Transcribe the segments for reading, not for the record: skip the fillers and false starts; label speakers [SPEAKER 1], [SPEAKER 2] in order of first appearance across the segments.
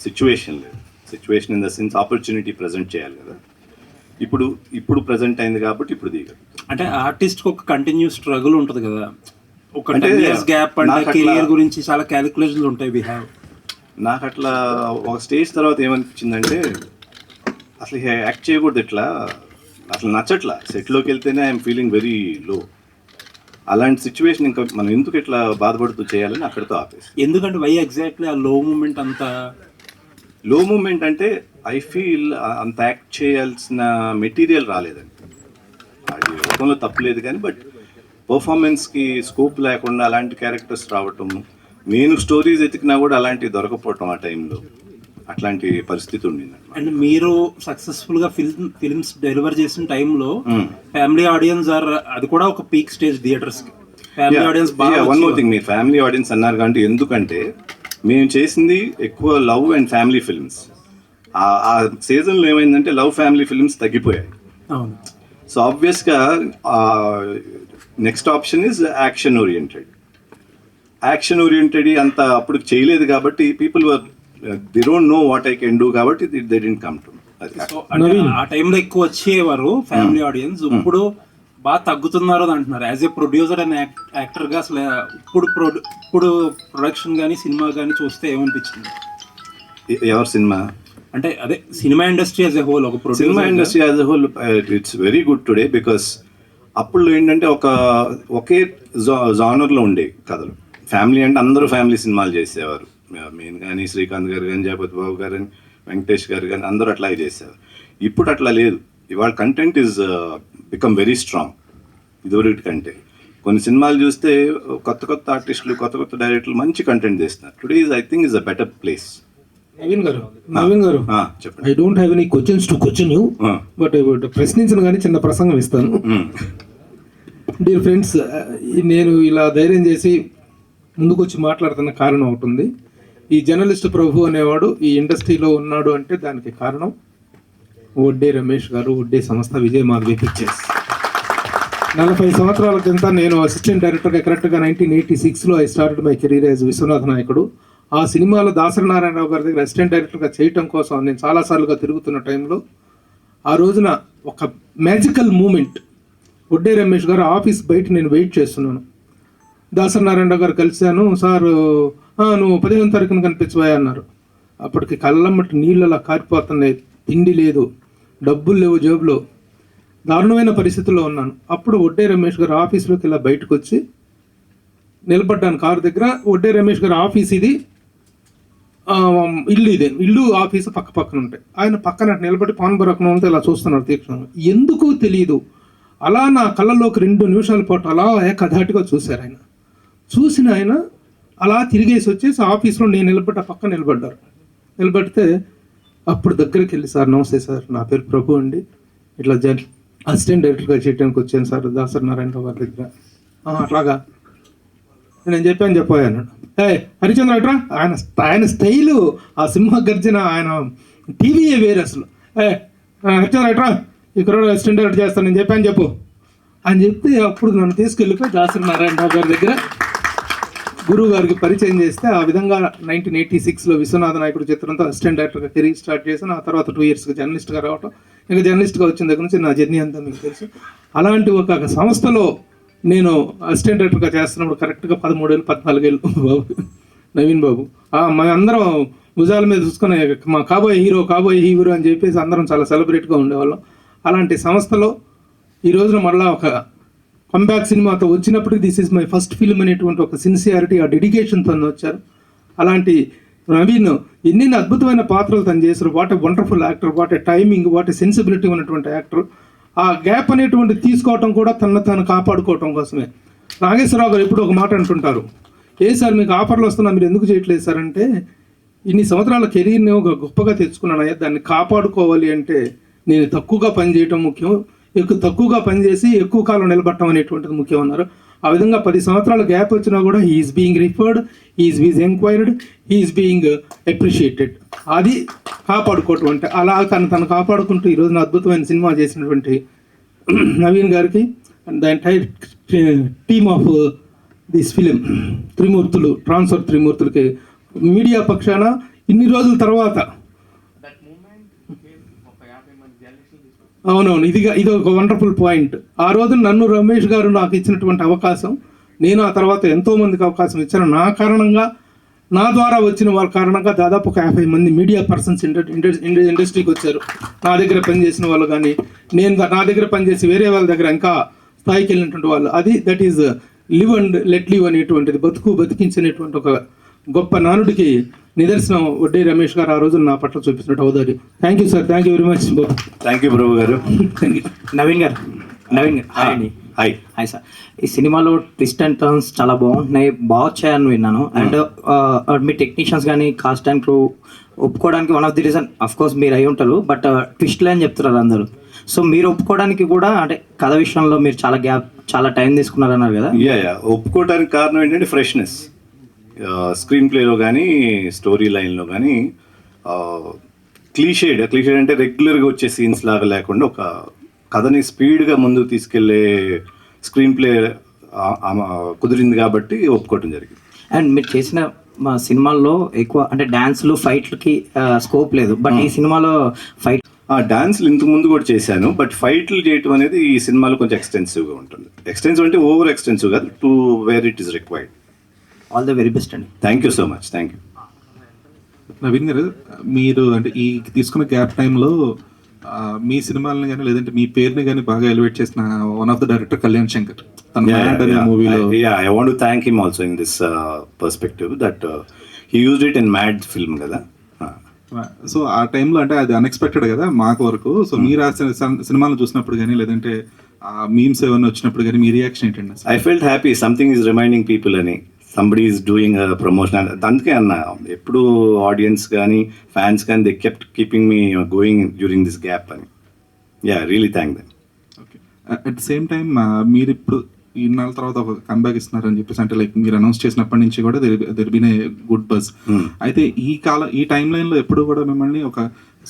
[SPEAKER 1] Situation లేదు. Situation in the sense opportunity present చేయాలి కదా. ఇప్పుడు ప్రజెంట్ అయింది కాబట్టి ఇప్పుడు దిగదు.
[SPEAKER 2] అంటే ఆర్టిస్ట్కి ఒక కంటిన్యూ స్ట్రగుల్ ఉంటుంది కదా, ఒక
[SPEAKER 1] అంటే
[SPEAKER 2] 10 years గ్యాప్ అంటే కెరియర్ గురించి చాలా క్యాలిక్యులేషన్స్ ఉంటాయి. వి హ్యావ్
[SPEAKER 1] నాకు అట్లా ఒక స్టేజ్ తర్వాత ఏమనిపించిందంటే అసలు యాక్ట్ చేయకూడదు, ఇట్లా అసలు నచ్చట్లా. సెట్లోకి వెళ్తేనే ఐఎమ్ ఫీలింగ్ వెరీ లో. అలాంటి సిచ్యువేషన్ ఇంకా మనం ఎందుకు ఇట్లా బాధపడుతూ చేయాలని అక్కడితో ఆపేసి.
[SPEAKER 2] ఎందుకంటే వై ఎగ్జాక్ట్లీ ఆ లో మూమెంట్ అంతా
[SPEAKER 1] లో మూమెంట్ అంటే ఐ ఫీల్ అంత యాక్ట్ చేయాల్సిన మెటీరియల్ రాలేదండి. అది ఒకలో తప్పులేదు కానీ బట్ పర్ఫార్మెన్స్కి స్కోప్ లేకుండా అలాంటి క్యారెక్టర్స్ రావటం, నేను స్టోరీస్ ఎతికినా కూడా అలాంటివి దొరకపోవటం ఆ టైంలో, అట్లాంటి పరిస్థితి ఉండింది.
[SPEAKER 2] అండ్ మీరు సక్సెస్ఫుల్ గా ఫిల్మ్స్ డెలివర్ చేసిన టైంలో ఫ్యామిలీ ఆడియన్స్ అది కూడా ఒక పీక్ స్టేజ్ థియేటర్స్ కి. Family audience
[SPEAKER 1] one more thing, మీరు ఫ్యామిలీ ఆడియన్స్ అన్నారు కాబట్టి, ఎందుకంటే మేము చేసింది ఎక్కువ లవ్ అండ్ ఫ్యామిలీ ఫిల్మ్స్. ఆ సీజన్లో ఏమైందంటే లవ్ ఫ్యామిలీ ఫిల్మ్స్ తగ్గిపోయాయి.
[SPEAKER 2] అవును.
[SPEAKER 1] సో ఆబ్వియస్గా next option is action oriented. Action oriented అంత అప్పుడు చేయలేదు కాబట్టి people they don't know what I can do కాబట్టి దే డిడ్ంట్ కమ్ టు.
[SPEAKER 2] ఆ టైంలో ఎక్కువ వచ్చేవారు ఫ్యామిలీ ఆడియన్స్, ఇప్పుడు బాగా తగ్గుతున్నారు అని అంటున్నారు. యాజ్ ఏ ప్రొడ్యూసర్ అండ్ యాక్టర్గా అసలు ఇప్పుడు ప్రొడక్షన్ కానీ సినిమా కానీ చూస్తే ఏమనిపించింది?
[SPEAKER 1] ఎవరి సినిమా
[SPEAKER 2] అంటే అదే cinema industry as a whole, ఒక
[SPEAKER 1] cinema industry as a whole it's very good today. Because అప్పుడు ఏంటంటే ఒకే జానర్లో ఉండే కథలు. ఫ్యామిలీ అంటే అందరూ ఫ్యామిలీ సినిమాలు చేసేవారు. మెయిన్ కానీ శ్రీకాంత్ గారు కానీ, జయపతి బాబు గారు కానీ, వెంకటేష్ గారు కానీ అందరూ అట్లాగే చేసేవారు. ఇప్పుడు అట్లా లేదు. ఇవాళ content is become very strong ఇదివరకటి కంటే. కొన్ని సినిమాలు చూస్తే కొత్త ఆర్టిస్టులు, కొత్త డైరెక్టర్లు మంచి కంటెంట్ చేస్తున్నారు. Today is I think is a better place.
[SPEAKER 3] Naveen గారు
[SPEAKER 1] చెప్పండి.
[SPEAKER 3] I don't have any questions to question you, but ప్రశ్నించిన కానీ చిన్న ప్రసంగం ఇస్తాను. డియర్ ఫ్రెండ్స్, నేను ఇలా ధైర్యం చేసి ముందుకు వచ్చి మాట్లాడుతున్న కారణం ఒకటి ఉంది. ఈ జర్నలిస్ట్ ప్రభు అనేవాడు ఈ ఇండస్ట్రీలో ఉన్నాడు అంటే దానికి కారణం వడ్డే రమేష్ గారు, వడ్డే సంస్థ, విజయ్ మాధవి పిక్చర్స్. 40 సంవత్సరాల కింద నేను అసిస్టెంట్ డైరెక్టర్గా కరెక్ట్గా 1986లో I started my career as Vishwanatha Nayakudu. ఆ సినిమాలో దాసరి నారాయణరావు గారి దగ్గర అసిస్టెంట్ డైరెక్టర్గా చేయటం కోసం నేను చాలాసార్లుగా తిరుగుతున్న టైంలో ఆ రోజున ఒక మ్యాజికల్ మూమెంట్. వడ్డే రమేష్ గారు ఆఫీస్ బయట నేను వెయిట్ చేస్తున్నాను. దాసరి నారాయణరావు గారు కలిశాను. సార్ నువ్వు 15వ తారీఖున కనిపించబోయా అన్నారు. అప్పటికి కళ్ళమ్మటి నీళ్ళలా కారిపోతున్నాయి, తిండి లేదు, డబ్బులు లేవు జేబులో, దారుణమైన పరిస్థితుల్లో ఉన్నాను. అప్పుడు వడ్డే రమేష్ గారు ఆఫీస్లోకి ఇలా బయటకు వచ్చి నిలబడ్డాను కారు దగ్గర. వడ్డే రమేష్ గారు ఆఫీస్ ఇది, ఇల్లు ఆఫీసు పక్కన ఉంటాయి. ఆయన పక్కన నిలబడి పాన్ బరకనంతో ఇలా చూస్తున్నారు తీక్షణంగా. ఎందుకో తెలియదు, అలా నా కళ్ళలోకి 2 నిమిషాల పాటు అలా ఏకధాటిగా చూశారు. ఆయన చూసిన ఆయన అలా తిరిగేసి వచ్చేసి ఆఫీస్లో నేను పక్కన నిలబడితే అప్పుడు దగ్గరికి వెళ్ళి, సార్ నమస్తే సార్, నా పేరు ప్రభు అండి, ఇట్లా అసిస్టెంట్ డైరెక్టర్గా చేయడానికి వచ్చాను సార్ దాసరి నారాయణరావు గారి దగ్గర. అట్లాగా నేను చెప్పాను. హరిచంద్ర అట్రా, ఆయన స్టైలు, ఆ సింహ గర్జన, ఆయన టీవీయే వేరు అసలు. హరిచంద్ర అట్రా, ఇక్కడ అసిస్టెంట్ డైరెక్టర్ చేస్తాను నేను చెప్పు అని చెప్తే అప్పుడు నన్ను తీసుకెళ్ళిపోయి దాసరి నారాయణరావు గారి దగ్గర గురువు గారికి పరిచయం చేస్తే ఆ విధంగా 1986లో విశ్వనాథ నాయకుడు చిత్రంతో అసిస్టెంట్ డైరెక్టర్గా కెరీర్ స్టార్ట్ చేశాను. ఆ తర్వాత 2 yearsగా జర్నలిస్ట్గా రావటం. ఇంకా జర్నలిస్ట్గా వచ్చిన దగ్గర నుంచి నా జర్నీ అంతా మీకు తెలుసు. అలాంటి ఒక సంస్థలో నేను అసిస్టెంట్ డైరెక్టర్గా చేస్తున్నప్పుడు కరెక్ట్గా 13 ఏళ్ళు 14 ఏళ్ళు బాబు నవీన్ బాబు మన అందరం భుజాల మీద చూసుకొని మా కాబోయే హీరో అని చెప్పేసి అందరం చాలా సెలబ్రేట్గా ఉండేవాళ్ళం. అలాంటి సంస్థలో ఈ రోజున మళ్ళీ ఒక కంబ్యాక్ సినిమాతో వచ్చినప్పుడు this is my first film అనేటువంటి ఒక సిన్సియారిటీ, ఆ డెడికేషన్తో వచ్చారు. అలాంటి నవీన్ ఎన్ని అద్భుతమైన పాత్రలు తను చేశారు. What a wonderful actor, what a timing, what a sensibility ఉన్నటువంటి యాక్టర్. ఆ గ్యాప్ అనేటువంటి తీసుకోవటం కూడా తను కాపాడుకోవటం కోసమే. నాగేశ్వరరావు గారు ఎప్పుడు ఒక మాట అంటుంటారు, సార్ మీకు ఆఫర్లు వస్తున్నా మీరు ఎందుకు చేయట్లేదు సార్ అంటే, ఇన్ని సంవత్సరాల కెరీర్ని ఒక గొప్పగా తెచ్చుకున్నాను అయ్యా, దాన్ని కాపాడుకోవాలి అంటే నేను తక్కువగా పనిచేయటం ముఖ్యం, తక్కువగా పనిచేసి ఎక్కువ కాలం నిలబడటం అనేటువంటిది ముఖ్యం అన్నారు. ఆ విధంగా 10 సంవత్సరాల గ్యాప్ వచ్చినా కూడా he's being referred, he's enquired, he's being appreciated. అది కాపాడుకోవటం అంటే. అలా తను కాపాడుకుంటూ ఈరోజు అద్భుతమైన సినిమా చేసినటువంటి నవీన్ గారికి and the entire team of this film transfer త్రిమూర్తులకి మీడియా పక్షాన ఇన్ని రోజుల తర్వాత. అవునవును, ఇది ఒక వండర్ఫుల్ పాయింట్. ఆ రోజు నన్ను రమేష్ గారు నాకు ఇచ్చినటువంటి అవకాశం, నేను ఆ తర్వాత ఎంతో మందికి అవకాశం ఇచ్చాను. నా కారణంగా, నా ద్వారా వచ్చిన వాళ్ళ కారణంగా దాదాపు ఒక 50 మంది మీడియా పర్సన్స్ ఇండస్ట్రీకి వచ్చారు. నా దగ్గర పనిచేసిన వాళ్ళు కానీ, నా దగ్గర పనిచేసి వేరే వాళ్ళ దగ్గర ఇంకా స్థాయికి వెళ్ళినటువంటి వాళ్ళు. That is live and let live అనేటువంటిది, బతికించినటువంటి ఒక గొప్ప నానుడికి నిదర్శనం వడ్డే రమేష్ గారు ఆ రోజు నా పట్ల చూపించినట్టు అవుతారు. Thank you sir, thank you very much.
[SPEAKER 1] Thank you Prabhu గారు.
[SPEAKER 4] నవీన్ గారు హాయ్ అండి. Hi sir. ఈ సినిమాలో ట్విస్ట్ అండ్ టర్న్స్ చాలా బాగుంటున్నాయి, బాగా వచ్చాయని విన్నాను. అండ్ మీ టెక్నీషియన్స్ కానీ కాస్ట్ అండ్ క్రూ ఒప్పుకోవడానికి one of the reason of course మీరు అయి ఉంటారు, బట్ ట్విస్ట్లే అని చెప్తున్నారు అందరూ. సో మీరు ఒప్పుకోవడానికి కూడా అంటే కథ విషయంలో మీరు చాలా టైం తీసుకున్నారన్నారు కదా.
[SPEAKER 1] యా ఒప్పుకోవడానికి కారణం ఏంటంటే ఫ్రెష్నెస్. స్క్రీన్ ప్లేలో కానీ స్టోరీ లైన్లో కానీ క్లీషేడ్ అంటే రెగ్యులర్గా వచ్చే సీన్స్ లాగా లేకుండా ఒక కథని స్పీడ్గా ముందుకు తీసుకెళ్లే స్క్రీన్ ప్లే కుదిరింది కాబట్టి ఒప్పుకోవటం జరిగింది.
[SPEAKER 4] అండ్ మీరు చేసిన మా సినిమాల్లో ఎక్కువ అంటే డాన్స్లు ఫైట్లకి స్కోప్ లేదు, బట్ ఈ సినిమాలో ఫైట్
[SPEAKER 1] డాన్స్లు ఇంతకు ముందు కూడా చేశాను, బట్ ఫైట్లు చేయటం అనేది ఈ సినిమాలో కొంచెం ఎక్స్టెన్సివ్గా ఉంటుంది. ఎక్స్టెన్సివ్ అంటే ఓవర్ ఎక్స్టెన్సివ్ కాదు, to where it is required.
[SPEAKER 4] All the very best అండి.
[SPEAKER 1] Thank you so much. Thank you.
[SPEAKER 5] Naveen గారు, మీరు అంటే ఈ తీసుకున్న గ్యాప్ టైంలో మీ సినిమాలని కానీ లేదంటే మీ పేరుని కానీ బాగా ఎలివేట్ చేసిన one of the director Kalyan Shankar. తన మ్యాడ్ అనే మూవీలో
[SPEAKER 1] I want to thank him also in this perspective that he used it in mad film కదా.
[SPEAKER 5] సో ఆ టైంలో అంటే అది అన్ఎక్స్పెక్టెడ్ కదా మాకు వరకు. సో మీరు ఆ సినిమాలు చూసినప్పుడు కానీ లేదంటే మీమ్స్ ఏమైనా వచ్చినప్పుడు కానీ మీ రియాక్షన్ ఏంటండి?
[SPEAKER 1] I felt happy, something is reminding people అని, సంబడి ఈజ్ డూయింగ్ ప్రమోషన్. అందుకే అన్న ఎప్పుడు ఆడియన్స్ కానీ ఫ్యాన్స్ కానీ they kept keeping me going during this gap అని. Yeah really thank them.
[SPEAKER 5] Okay. At the same time మీరు ఇప్పుడు ఇన్నాళ్ళ తర్వాత ఒక కంబ్యాక్ ఇస్తున్నారని చెప్పేసి అంటే లైక్ మీరు అనౌన్స్ చేసినప్పటి నుంచి కూడా there been a good buzz. అయితే ఈ టైం లైన్లో ఎప్పుడు కూడా మిమ్మల్ని ఒక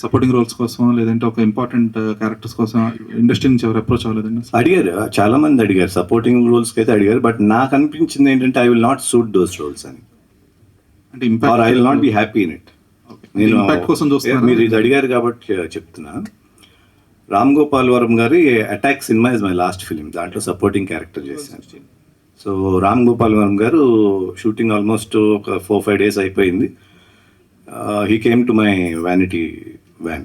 [SPEAKER 5] సపోర్టింగ్ రోల్స్ కోసం లేదంటే ఒక ఇంపార్టెంట్ క్యారెక్టర్స్ కోసం ఇండస్ట్రీ నుంచి ఎవరు అప్రోచ్ అవ్వలేదండి?
[SPEAKER 1] అడిగారు, చాలా మంది అడిగారు, సపోర్టింగ్ రోల్స్కి అయితే అడిగారు. బట్ నాకు అనిపించింది ఏంటంటే I will not suit those roles అని,
[SPEAKER 5] అంటే impact
[SPEAKER 1] I will not be happy in it. నేను
[SPEAKER 5] ఇంపాక్ట్ కోసం చూస్తున్నాను.
[SPEAKER 1] మీరు ఇది అడిగారు కాబట్టి చెప్తున్నా. రామ్ గోపాల్ వరం గారి attack cinema is my last film, దాంట్లో సపోర్టింగ్ క్యారెక్టర్ చేశాను. సో రామ్ గోపాల్ వరం గారు షూటింగ్ ఆల్మోస్ట్ ఒక 4-5 days అయిపోయింది. He came to my vanity van.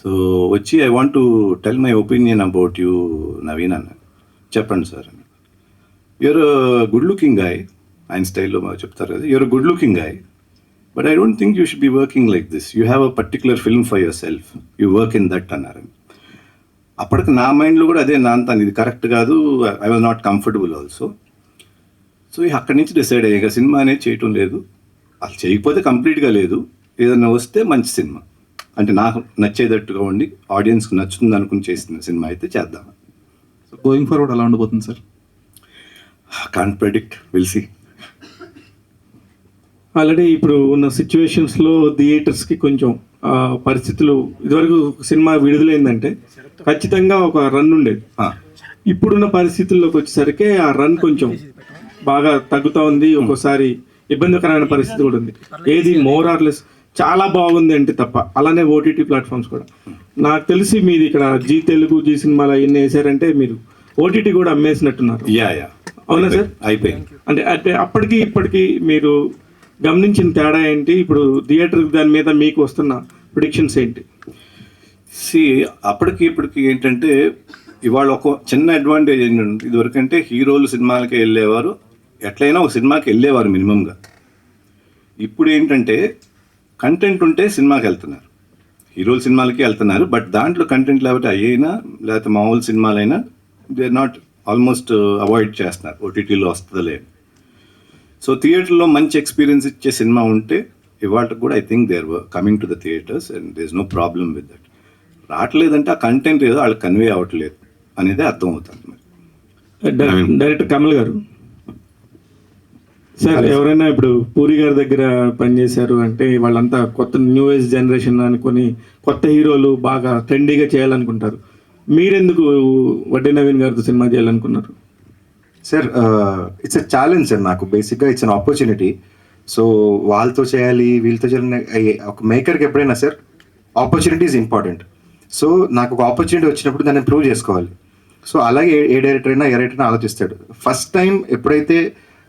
[SPEAKER 1] So వచ్చి I want to tell my opinion about you Naveen అన్న. చెప్పండి సార్ అని. యూఆర్ గుడ్ లుకింగ్ గాయ్, ఆయన స్టైల్లో చెప్తారు కదా, you're good looking guy, but I don't think you should be working like this. You have a particular film for yourself, you work in that అన్నారని. అప్పటికి నా మైండ్లో కూడా అదే నాంతాను, ఇది కరెక్ట్ కాదు, I was not comfortable also. So అక్కడి నుంచి డిసైడ్ అయ్యాక సినిమా అనేది చేయటం లేదు, అసలు చేయకపోతే కంప్లీట్గా లేదు, ఏదైనా వస్తే మంచి సినిమా అంటే నాకు నచ్చేటట్టుగా ఉండి ఆడియన్స్కి నచ్చుతుంది అనుకుని చేసిన సినిమా అయితే చేద్దాం.
[SPEAKER 5] సో గోయింగ్ ఫార్వర్డ్ అలా ఉండబోతుంది sir?
[SPEAKER 1] Can't predict, will see.
[SPEAKER 3] Already ఇప్పుడు ఉన్న సిచ్యువేషన్స్లో థియేటర్స్కి కొంచెం పరిస్థితులు, ఇదివరకు సినిమా విడుదలైందంటే ఖచ్చితంగా ఒక రన్ ఉండేది. ఇప్పుడున్న పరిస్థితుల్లోకి వచ్చేసరికి ఆ రన్ కొంచెం బాగా తగ్గుతూ ఉంది. ఒక్కోసారి ఇబ్బందికరమైన పరిస్థితి కూడా ఉంది. ఏది మోర్ ఆర్ లెస్ చాలా బాగుంది అంటే తప్ప. అలానే ఓటీటీ ప్లాట్ఫామ్స్ కూడా నాకు తెలిసి మీది ఇక్కడ జీ తెలుగు, జీ సినిమాలు అవన్నీ వేసారంటే మీరు ఓటీటీ కూడా అమ్మేసినట్టున్నారు. అవునా సార్?
[SPEAKER 1] అయిపోయింది.
[SPEAKER 3] అంటే అప్పటికి ఇప్పటికి మీరు గమనించిన తేడా ఏంటి? ఇప్పుడు థియేటర్ దాని మీద మీకు వస్తున్న ప్రిడిక్షన్స్ ఏంటి?
[SPEAKER 1] అప్పటికి ఇప్పటికి ఏంటంటే ఇవాళ ఒక చిన్న అడ్వాంటేజ్ ఏంటంటే ఇదివరకంటే హీరోలు సినిమాలకి వెళ్ళేవారు, ఎట్లయినా ఒక సినిమాకి వెళ్ళేవారు మినిమంగా. ఇప్పుడు ఏంటంటే కంటెంట్ ఉంటే సినిమాకి వెళ్తున్నారు, హీరోలు సినిమాలకి వెళ్తున్నారు, బట్ దాంట్లో కంటెంట్ లేకపోతే అయ్యినా లేకపోతే మామూలు సినిమాలైనా they are not almost avoid చేస్తున్నారు, ఓటీటీలో వస్తుందో లేదు. సో థియేటర్లో మంచి ఎక్స్పీరియన్స్ ఇచ్చే సినిమా ఉంటే ఇవాళ కూడా I think they are coming to the theaters and there is no problem with that. రావట్లేదంటే ఆ కంటెంట్ ఏదో వాళ్ళకి కన్వే అవ్వట్లేదు అనేది అర్థం అవుతుంది.
[SPEAKER 3] డైరెక్టర్ కమల్ గారు సార్, ఎవరైనా ఇప్పుడు పూరి గారి దగ్గర పనిచేశారు అంటే వాళ్ళంతా కొత్త న్యూ ఏజ్ జనరేషన్ అనుకుని కొత్త హీరోలు బాగా ట్రెండీగా చేయాలనుకుంటారు. మీరెందుకు వడ్డే నవీన్ గారితో సినిమా చేయాలనుకున్నారు?
[SPEAKER 6] Sir it's a challenge sir. నాకు బేసిక్గా ఇట్స్ అన్ ఆపర్చునిటీ. సో వాళ్ళతో చేయాలి వీళ్ళతో చేయాలి. ఒక మేకర్కి ఎప్పుడైనా sir opportunity is important. So నాకు ఒక ఆపర్చునిటీ వచ్చినప్పుడు దాన్ని ప్రూవ్ చేసుకోవాలి. సో అలాగే ఏ డైరెక్టర్ అయినా ఆలోచిస్తాడు. ఫస్ట్ టైం ఎప్పుడైతే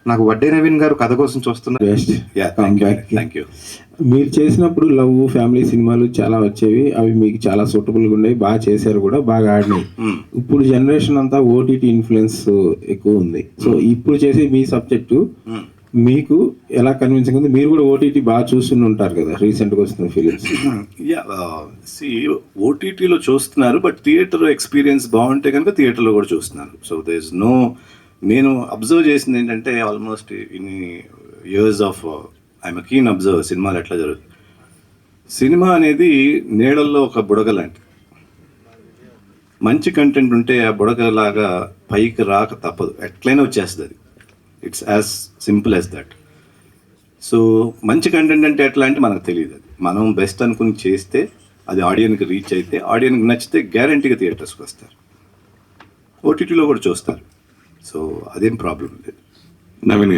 [SPEAKER 6] నాకు వడ్డే నవీన్ గారు కథ కోసం చూస్తున్నారు.
[SPEAKER 1] Thank you.
[SPEAKER 7] మీరు చేసినప్పుడు లవ్ ఫ్యామిలీ సినిమాలు చాలా వచ్చేవి, అవి మీకు చాలా సూటబుల్గా ఉండేవి, బాగా చేశారు కూడా, బాగా ఆడినాయి. ఇప్పుడు జనరేషన్ అంతా ఓటీటీ ఇన్ఫ్లుయెన్స్ ఎక్కువ ఉంది. సో ఇప్పుడు చేసే మీ సబ్జెక్టు మీకు ఎలా కన్విన్సింగ్ ఉంది? మీరు కూడా ఓటీటీ బాగా చూస్తూనే ఉంటారు కదా రీసెంట్గా వస్తున్న ఫిలిమ్స్.
[SPEAKER 1] ఓటీటీలో చూస్తున్నారు, బట్ థియేటర్ ఎక్స్పీరియన్స్ బాగుంటే కనుక థియేటర్లో కూడా చూస్తున్నారు. సో దేర్ ఇస్ నో, నేను అబ్జర్వ్ చేసింది ఏంటంటే almost in years of I'm keen observe సినిమాలు ఎట్లా జరుగుతుంది. సినిమా అనేది నీడల్లో ఒక బుడగ లాంటి, మంచి కంటెంట్ ఉంటే ఆ బుడగలాగా పైకి రాక తప్పదు, ఎట్లయినా వచ్చేస్తుంది అది. It's as simple as that. So మంచి కంటెంట్ అంటే ఎట్లా అంటే మనకు తెలియదు. అది మనం బెస్ట్ అనుకుని చేస్తే అది ఆడియన్కి రీచ్ అయితే, ఆడియన్కి నచ్చితే గ్యారంటీగా థియేటర్స్కి వస్తారు, ఓటీటీలో కూడా చూస్తారు. సో అదేం ప్రాబ్లం లేదు.
[SPEAKER 8] Naveen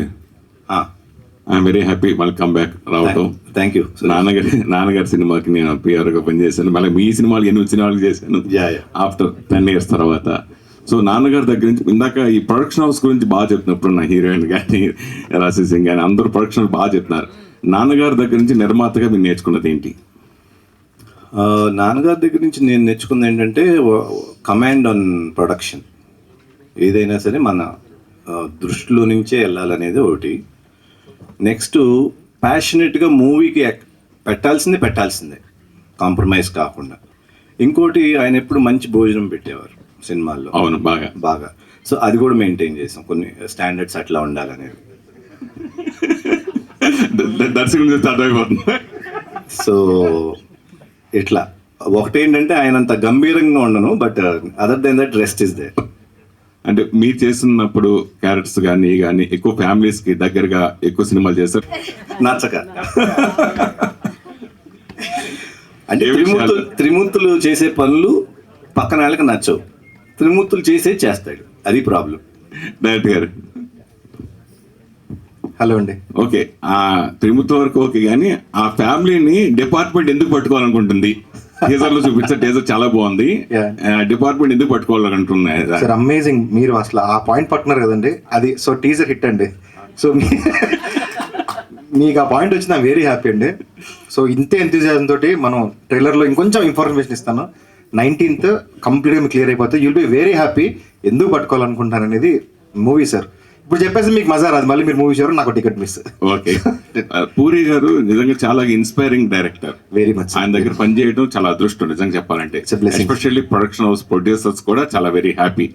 [SPEAKER 8] I'm very happy welcome back రావటం.
[SPEAKER 1] Thank you.
[SPEAKER 8] నాన్నగారి సినిమాకి నేను పిఆర్గా పనిచేశాను, మళ్ళీ మీ సినిమాలు 8 సినిమాలు చేశాను ఆఫ్టర్ 10 years తర్వాత. సో నాన్నగారి దగ్గర నుంచి ఇందాక ఈ ప్రొడక్షన్ హౌస్ గురించి బాగా చెప్తున్నప్పుడు నా హీరోయిన్ కానీ రాశి సింగ్ కానీ అందరూ ప్రొడక్షన్ బాగా చెప్తున్నారు. నాన్నగారి దగ్గర నుంచి నిర్మాతగా మీరు నేర్చుకున్నది ఏంటి?
[SPEAKER 1] నాన్నగారి దగ్గర నుంచి నేను నేర్చుకుంది ఏంటంటే కమాండ్ ఆన్ ప్రొడక్షన్. ఏదైనా సరే మన దృష్టిలో నుంచే వెళ్ళాలనేది ఒకటి. నెక్స్ట్ ప్యాషనెట్గా మూవీకి పెట్టాల్సిందే కాంప్రమైజ్ కాకుండా. ఇంకోటి ఆయన ఎప్పుడు మంచి భోజనం పెట్టేవారు సినిమాల్లో.
[SPEAKER 8] అవును, బాగా.
[SPEAKER 1] సో అది కూడా మెయింటైన్ చేసాం, కొన్ని స్టాండర్డ్స్ అట్లా ఉండాలనేది.
[SPEAKER 8] దర్శకులు అర్థమైపోతుంది.
[SPEAKER 1] సో ఇట్లా ఒకటేంటంటే ఆయన అంత గంభీరంగా ఉండను, but other than that rest is there.
[SPEAKER 8] అంటే మీరు చేస్తున్నప్పుడు క్యారెక్టర్స్ కానీ ఎక్కువ ఫ్యామిలీస్కి దగ్గరగా ఎక్కువ సినిమాలు చేస్తారు
[SPEAKER 1] నచ్చక. అంటే త్రిమూర్తులు చేసే పనులు పక్కన వాళ్ళకి నచ్చవు, త్రిమూర్తులు చేస్తాడు, అది ప్రాబ్లం.
[SPEAKER 8] డైరెక్టర్ గారు
[SPEAKER 6] హలో అండి.
[SPEAKER 8] ఓకే, ఆ త్రిమూర్తి వరకు ఓకే, కానీ ఆ ఫ్యామిలీని డిపార్ట్మెంట్ ఎందుకు పట్టుకోవాలనుకుంటుంది? టీజర్ లో చూపించే టీజర్ చాలా బాగుంది, డిపార్ట్మెంట్ ఎందుకు పట్టుకోవాలనుకుంటున్నాయి?
[SPEAKER 6] సార్ అమేజింగ్, మీరు అసలు ఆ పాయింట్ పట్టుకున్నారు కదండి, అది సో టీజర్ హిట్ అండి. సో మీకు ఆ పాయింట్ వచ్చింది, ఐమ్ వెరీ హ్యాపీ అండి. సో ఇంతే ఎంతూజియాజం తోటి మనం ట్రైలర్లో ఇంకొంచెం ఇన్ఫర్మేషన్ ఇస్తాను. 19th కంప్లీట్గా మీకు క్లియర్ అయిపోతే యుల్ బి వెరీ హ్యాపీ ఎందుకు పట్టుకోవాలనుకుంటున్నారు అనేది మూవీ సార్. ఇప్పుడు చెప్పేసి మీకు మజా రాదు, మళ్ళీ మీరు మూవీ చూడారు, నాకు టికెట్ మిస్.
[SPEAKER 8] ఓకే, పూరి గారు నిజంగా చాలా ఇన్స్పైరింగ్ డైరెక్టర్,
[SPEAKER 6] వెరీ మచ్.
[SPEAKER 8] ఆయన దగ్గర పనిచేయడం చాలా అదృష్టం నిజంగా చెప్పాలంటే. ఎస్పెషల్లీ ప్రొడక్షన్ హౌస్ ప్రొడ్యూసర్స్ కూడా చాలా వెరీ హ్యాపీ.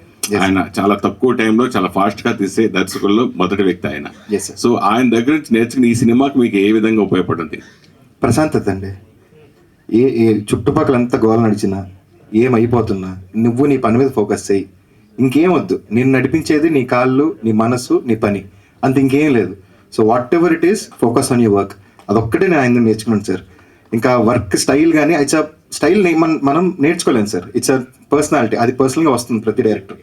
[SPEAKER 8] ఆయన చాలా తక్కువ టైంలో చాలా ఫాస్ట్ గా తీసే దర్శకుల్లో మొదటి వ్యక్తి ఆయన. సో ఆయన దగ్గర నుంచి నేర్చుకుని ఈ సినిమాకి మీకు ఏ విధంగా ఉపయోగపడింది?
[SPEAKER 6] ప్రశాంతత అండి. ఏ చుట్టుపక్కల ఎంత గోల నడిచినా, ఏమైపోతున్నా, నువ్వు నీ పని మీద ఫోకస్ చేయి, ఇంకేం వద్దు. నేను నడిపించేది నీ కాళ్ళు, నీ మనసు, నీ పని, అంత ఇంకేం లేదు. So what ever it is, focus on your work. అదొక్కటే నేను ఆయన నేర్చుకున్నాను సార్. ఇంకా వర్క్ స్టైల్ కానీ, ఇట్స్ అ స్టైల్ మనం నేర్చుకోలేము సార్, ఇట్స్ అ పర్సనాలిటీ, అది పర్సనల్గా వస్తుంది ప్రతి డైరెక్టర్,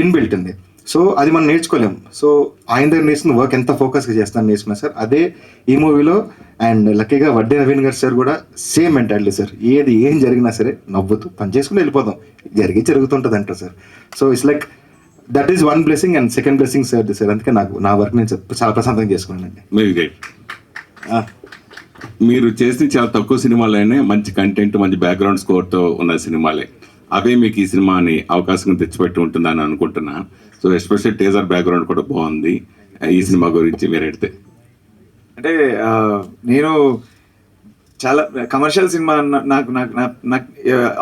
[SPEAKER 6] ఇన్బిల్ట్ ఉంది. సో అది మనం నేర్చుకోలేము. సో ఆయన దగ్గర నేర్చుకున్న వర్క్ ఎంత ఫోకస్గా చేస్తాను నేర్చుకున్నా సార్, అదే ఈ మూవీలో. అండ్ లక్కీగా వడ్డే నవీన్ గారు సార్ కూడా సేమ్ మెంటాలిటీ సార్. ఏం జరిగినా సరే నవ్వుతూ పని చేసుకుని వెళ్ళిపోదాం, జరుగుతుంటుంది అంటారు sir. So it's like that is one blessing. And second blessing sir అందుకే నాకు నా వర్క్ నేను చాలా ప్రశాంతంగా చేసుకున్నానండి.
[SPEAKER 8] మీరు చేసిన చాలా తక్కువ సినిమాలైనా మంచి కంటెంట్, మంచి బ్యాక్గ్రౌండ్ స్కోర్తో ఉన్న సినిమాలే, అవే మీకు ఈ సినిమాని అవకాశం తెచ్చిపెట్టి ఉంటుందని అనుకుంటున్నా. సో ఎస్పెషల్ టీజర్ బ్యాక్గ్రౌండ్ కూడా బాగుంది. ఈ సినిమా గురించి మీరు ఎడితే
[SPEAKER 9] అంటే నేను చాలా కమర్షియల్ సినిమా నాకు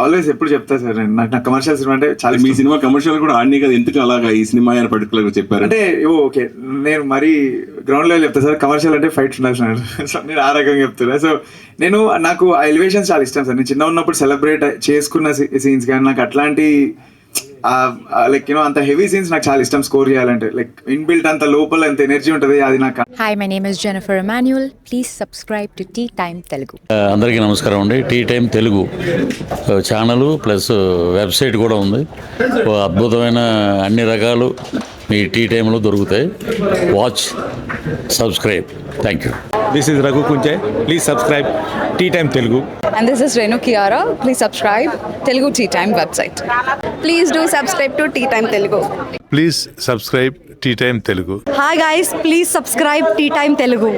[SPEAKER 9] ఆల్వేస్ ఎప్పుడు చెప్తా సార్, నాకు కమర్షియల్ సినిమా అంటే చాలా.
[SPEAKER 8] మీ సినిమా కమర్షియల్ కూడా ఆడినాయి కదా, ఎందుకు అలాగా ఈ సినిమా అని పర్టికులర్ గా చెప్పారు?
[SPEAKER 9] అంటే ఓకే, నేను మరీ గ్రౌండ్ లెవెల్ చెప్తా సార్, కమర్షియల్ అంటే ఫైట్స్ ఉండాల్సిన. సో నేను ఆ రకంగా చెప్తున్నా. సో నాకు ఆ ఎలివేషన్స్ చాలా ఇష్టం సార్. నేను చిన్న ఉన్నప్పుడు సెలబ్రేట్ చేసుకున్న సీన్స్ కానీ, నాకు అట్లాంటి లైక్ అంత హెవీ సీన్స్ నాకు చాలా ఇష్టం స్కోర్ చేయాలంటే. లైక్ ఇన్బిల్ట్ అంత లోపల ఎంత ఎనర్జీ ఉంటుంది, అది నాకు.
[SPEAKER 10] Hi, my name is Jennifer Emmanuel. Please subscribe to Tea Time Telugu.
[SPEAKER 11] అందరికీ నమస్కారం అండి. Tea Time Telugu channel plus website కూడా ఉంది. అద్భుతమైన అన్ని రకాలు మీ టీ టైంలో దొరుకుతాయి. Watch, subscribe. Thank you.
[SPEAKER 12] This is Raghu Kunche. Please subscribe Tea Time Telugu.
[SPEAKER 10] And this is Renu Kiara. Please subscribe Telugu Tea Time website.
[SPEAKER 13] Please do subscribe to Tea Time Telugu.
[SPEAKER 12] Please subscribe Tea Time Telugu.
[SPEAKER 13] Hi guys, please subscribe Tea Time Telugu.